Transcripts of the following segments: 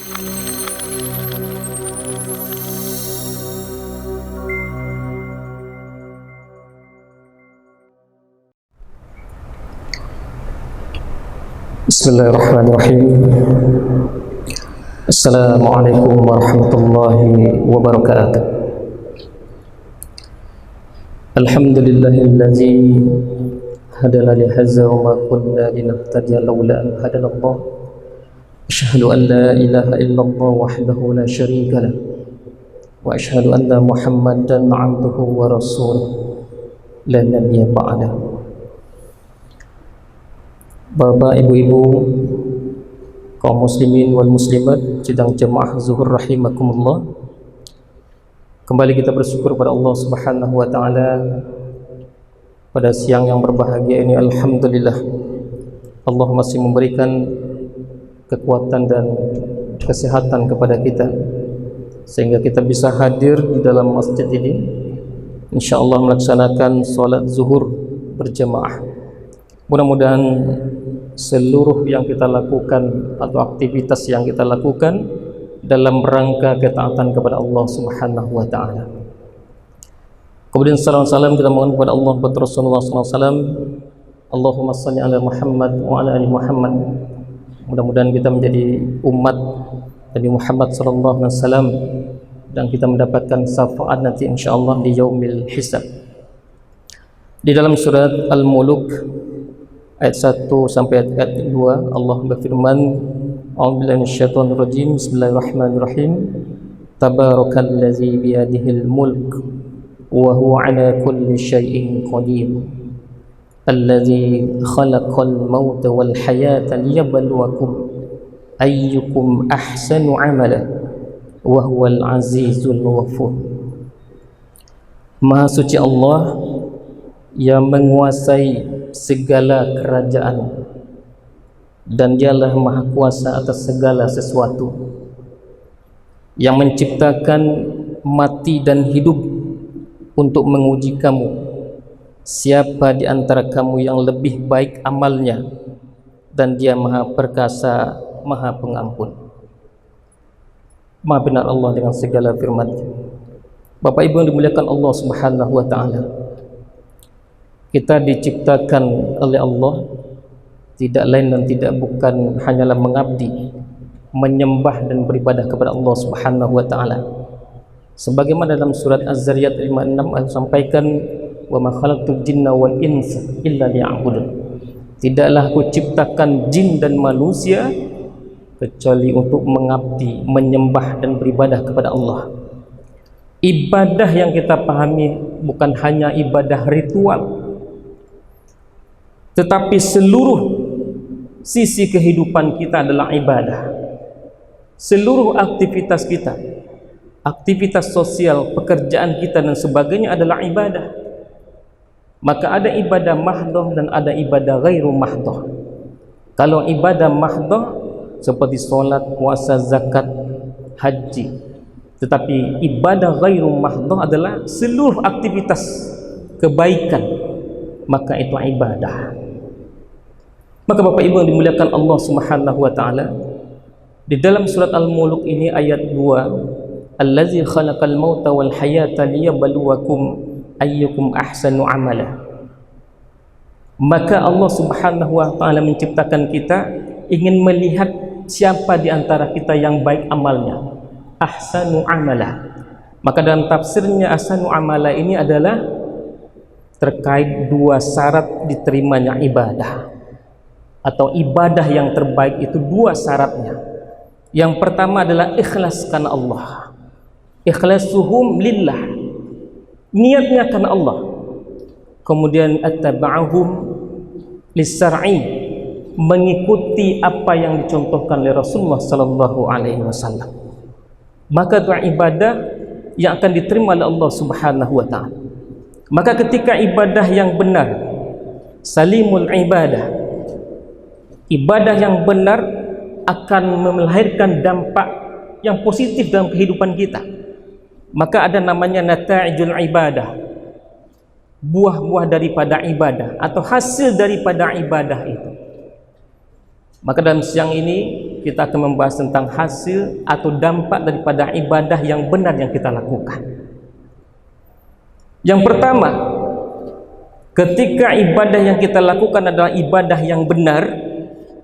Bismillahirrahmanirrahim. Assalamualaikum warahmatullahi wabarakatuh. Alhamdulillahillazi hadana li hadza wa ma kunna linahtadiya laula an hadana Allah. Asyhadu an la ilaha illallah wahdahu la syarika lah. Wa asyhadu anna Muhammadan 'abduhu wa rasuluh la nabiyya ba'da. Bapak, ibu-ibu, kaum muslimin wal muslimat, sidang jemaah zuhur rahimakumullah. Kembali kita bersyukur pada Allah Subhanahu wa taala pada siang yang berbahagia ini. Alhamdulillah, Allah masih memberikan kekuatan dan kesehatan kepada kita sehingga kita bisa hadir di dalam masjid ini, insyaallah melaksanakan salat zuhur berjamaah. Mudah-mudahan seluruh yang kita lakukan atau aktivitas yang kita lakukan dalam rangka ketaatan kepada Allah Subhanahu wa taala. Kemudian salam kita mohon kepada Allah kepada Rasulullah SAW. Allahumma shalli ala Muhammad wa ala ali Muhammad. Mudah-mudahan kita menjadi umat Nabi Muhammad sallallahu alaihi wasallam dan kita mendapatkan syafaat nanti insyaallah di yaumil hisab. Di dalam surat Al-Mulk ayat 1 sampai ayat 2 Allah berfirman, a'udzubillahi minasyaitonir rajim, bismillahirrahmanirrahim, tabarakallazi biyadihil mulk wa huwa ala kulli syai'in qadir, allazi khalaqal mauta wal hayata liyabluwakum ayyukum ahsanu amala wa huwal azizul ghafur. Maha suci Allah yang menguasai segala kerajaan dan dialah maha kuasa atas segala sesuatu, yang menciptakan mati dan hidup untuk menguji kamu, siapa di antara kamu yang lebih baik amalnya, dan dia maha perkasa, maha pengampun. Maha benar Allah dengan segala firman-Nya. Bapak Ibu yang dimuliakan Allah Subhanahu wa taala, kita diciptakan oleh Allah tidak lain dan tidak bukan hanyalah mengabdi, menyembah dan beribadah kepada Allah Subhanahu wa taala. Sebagaimana dalam surat Az-Zariyat 56 Allah sampaikan, wa ma khalaqtul jinna wal insa illa liya'budun. Tidaklah aku ciptakan jin dan manusia kecuali untuk mengabdi, menyembah dan beribadah kepada Allah. Ibadah yang kita pahami bukan hanya ibadah ritual, tetapi seluruh sisi kehidupan kita adalah ibadah. Seluruh aktivitas kita, aktivitas sosial, pekerjaan kita dan sebagainya adalah ibadah. Maka ada ibadah mahdhah dan ada ibadah ghairu mahdhah. Kalau ibadah mahdhah seperti solat, puasa, zakat, haji. Tetapi ibadah ghairu mahdhah adalah seluruh aktivitas kebaikan, maka itu ibadah. Maka Bapak Ibu yang dimuliakan Allah Subhanahu wa taala, di dalam surat Al-Mulk ini ayat 2, allazi khalaqal mauta wal hayata liyabluwakum ayyukum ahsanu amala. Maka Allah Subhanahu wa taala menciptakan kita ingin melihat siapa di antara kita yang baik amalnya, ahsanu amala. Maka dalam tafsirnya ahsanu amala ini adalah terkait dua syarat diterimanya ibadah, atau ibadah yang terbaik itu dua syaratnya. Yang pertama adalah ikhlas karena Allah, ikhlasuhum lillah, niatnya karena Allah. Kemudian attaba'ahum lis-syar'i, mengikuti apa yang dicontohkan oleh Rasulullah sallallahu alaihi wasallam. Maka itu ibadah yang akan diterima oleh Allah Subhanahu wa taala. Maka ketika ibadah yang benar, salimul ibadah, ibadah yang benar akan melahirkan dampak yang positif dalam kehidupan kita. Maka ada namanya nata'ijul ibadah, buah-buah daripada ibadah atau hasil daripada ibadah itu. Maka dalam siang ini kita akan membahas tentang hasil atau dampak daripada ibadah yang benar yang kita lakukan. Yang pertama, ketika ibadah yang kita lakukan adalah ibadah yang benar,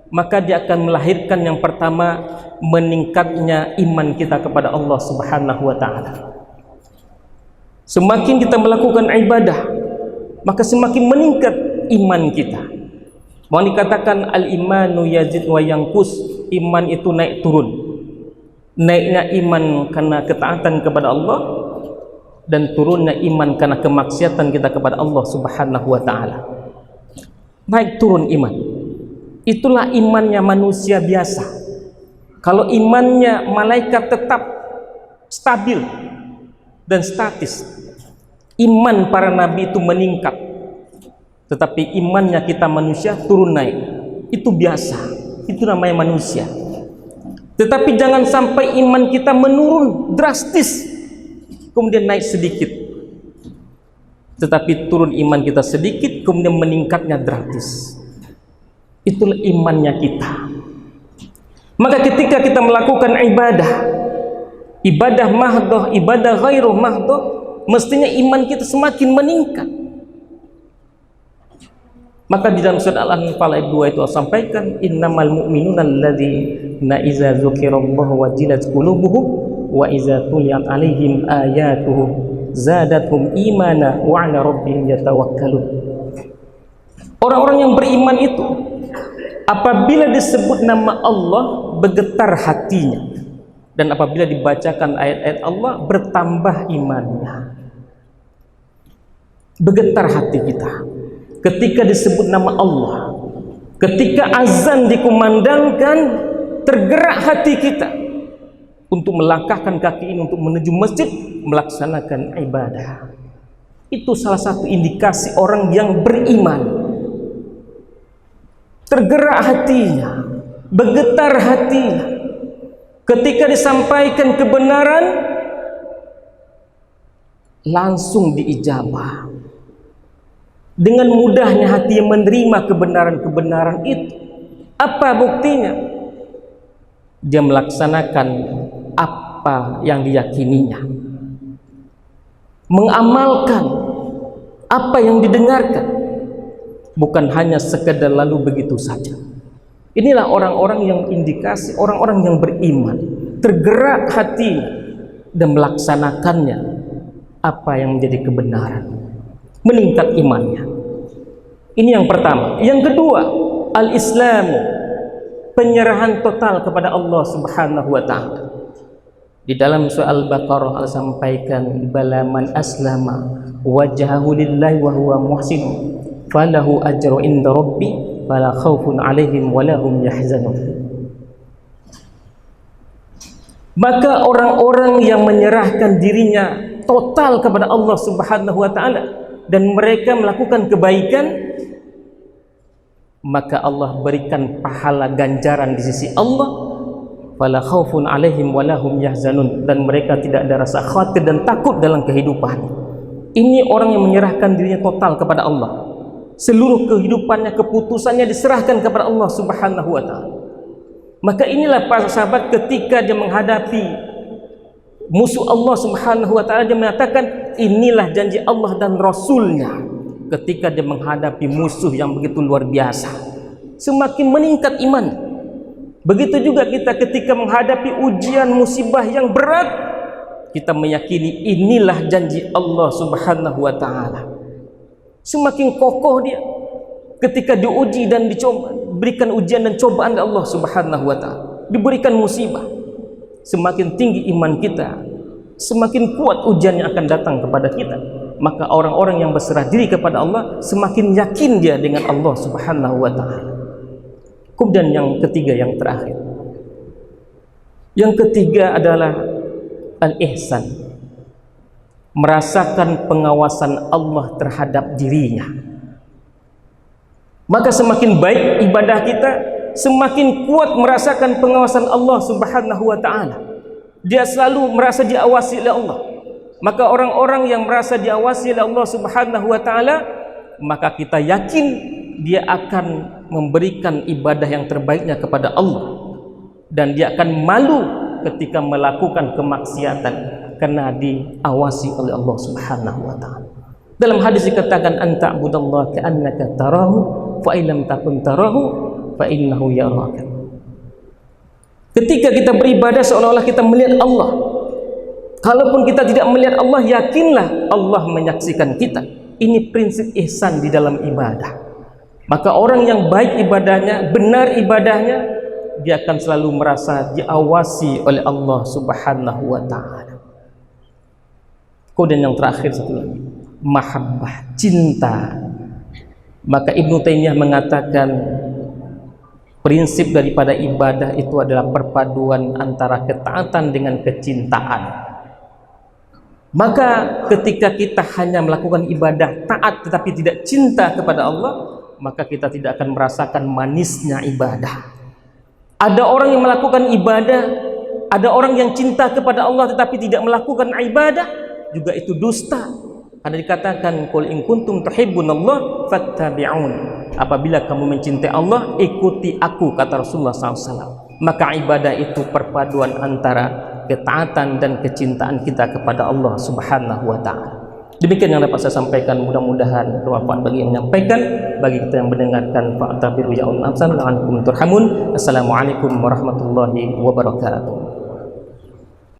maka dia akan melahirkan yang pertama, meningkatnya iman kita kepada Allah Subhanahu wa ta'ala. Semakin kita melakukan ibadah, maka semakin meningkat iman kita. Mau dikatakan al-imanu yazid wa yanqus, iman itu naik turun. Naiknya iman karena ketaatan kepada Allah, dan turunnya iman karena kemaksiatan kita kepada Allah Subhanahu wa ta'ala. Naik turun iman, itulah imannya manusia biasa. Kalau imannya malaikat tetap stabil dan statis, iman para nabi itu meningkat. Tetapi imannya kita manusia turun naik, itu biasa, itu namanya manusia. Tetapi jangan sampai iman kita menurun drastis kemudian naik sedikit, tetapi turun iman kita sedikit kemudian meningkatnya drastis. Itulah imannya kita. Maka ketika kita melakukan ibadah mahdoh, ibadah ghairuh mahdoh, mestinya iman kita semakin meningkat. Maka di dalam surat Al-Anfal ayat 2 itu sampaikan, innamal mu'minuna alladzina idza dzukirallahu wajilat qulubuhum wa idza tuliyat alaihim ayatuhu zadatuhum imana wa 'ala rabbihim yatawakkalun. Orang-orang yang beriman itu apabila disebut nama Allah bergetar hatinya, dan apabila dibacakan ayat-ayat Allah bertambah imannya. Bergetar hati kita ketika disebut nama Allah, ketika azan dikumandangkan, tergerak hati kita untuk melangkahkan kaki ini untuk menuju masjid melaksanakan ibadah. Itu salah satu indikasi orang yang beriman. Tergerak hatinya, bergetar hatinya ketika disampaikan kebenaran, langsung diijabah. Dengan mudahnya hati yang menerima kebenaran-kebenaran itu. Apa buktinya? Dia melaksanakan apa yang diyakininya, mengamalkan apa yang didengarkan, bukan hanya sekedar lalu begitu saja. Inilah orang-orang yang indikasi orang-orang yang beriman, tergerak hatinya dan melaksanakannya apa yang menjadi kebenaran, meningkat imannya. Ini yang pertama. Yang kedua, al-Islamu, penyerahan total kepada Allah Subhanahu wa ta'ala. Di dalam surah Al-Baqarah Allah sampaikan, bala man aslama wajhahu lillahi wa huwa muhsin falahu ajru inda rabbi fala khaufun alaihim wa lahum yahzanun. Maka orang-orang yang menyerahkan dirinya total kepada Allah Subhanahu wa ta'ala dan mereka melakukan kebaikan, maka Allah berikan pahala ganjaran di sisi Allah, fala khaufun alaihim wa lahum yahzanun, dan mereka tidak ada rasa khawatir dan takut dalam kehidupan. Ini orang yang menyerahkan dirinya total kepada Allah. Seluruh kehidupannya, keputusannya diserahkan kepada Allah Subhanahu wa ta'ala. Maka inilah para sahabat ketika dia menghadapi musuh Allah Subhanahu wa ta'ala, dia mengatakan inilah janji Allah dan Rasulnya. Ketika dia menghadapi musuh yang begitu luar biasa, semakin meningkat iman. Begitu juga kita ketika menghadapi ujian musibah yang berat, kita meyakini inilah janji Allah Subhanahu wa ta'ala. Semakin kokoh dia ketika diuji dan dicoba, berikan ujian dan cobaan dari Allah Subhanahu wa ta'ala, diberikan musibah. Semakin tinggi iman kita, semakin kuat ujian yang akan datang kepada kita. Maka orang-orang yang berserah diri kepada Allah semakin yakin dia dengan Allah Subhanahu wa ta'ala. Kemudian yang ketiga, yang terakhir, yang ketiga adalah al-ihsan, merasakan pengawasan Allah terhadap dirinya. Maka semakin baik ibadah kita, semakin kuat merasakan pengawasan Allah Subhanahu wa ta'ala. Dia selalu merasa diawasi oleh Allah. Maka orang-orang yang merasa diawasi oleh Allah Subhanahu wa ta'ala, maka kita yakin dia akan memberikan ibadah yang terbaiknya kepada Allah. dan dia akan malu ketika melakukan kemaksiatan karena diawasi oleh Allah Subhanahu wa taala. Dalam hadis dikatakan anta'budallaha ka'annaka tarahu fa illam takun tarahu fa innahu yaraka. Ketika kita beribadah seolah-olah kita melihat Allah. Kalaupun kita tidak melihat Allah, yakinlah Allah menyaksikan kita. Ini prinsip ihsan di dalam ibadah. Maka orang yang baik ibadahnya, benar ibadahnya, dia akan selalu merasa diawasi oleh Allah Subhanahu wa taala. Kemudian yang terakhir satu lagi, mahabbah, cinta. Maka Ibnu Taimiyah mengatakan prinsip daripada ibadah itu adalah perpaduan antara ketaatan dengan kecintaan. Maka ketika kita hanya melakukan ibadah taat tetapi tidak cinta kepada Allah, maka kita tidak akan merasakan manisnya ibadah. Ada orang yang melakukan ibadah, ada orang yang cinta kepada Allah tetapi tidak melakukan ibadah, juga itu dusta. Karena dikatakan qul in kuntum tuhibbunallah fattabi'un. Apabila kamu mencintai Allah, ikuti aku, kata Rasulullah SAW. Maka ibadah itu perpaduan antara ketaatan dan kecintaan kita kepada Allah Subhanahu wa taala. Demikian yang dapat saya sampaikan, mudah-mudahan bermanfaat bagi yang menyampaikan, bagi kita yang mendengarkan. Fa'tabiru ya ulul absar la'ankum turhamun. Assalamualaikum warahmatullahi wabarakatuh.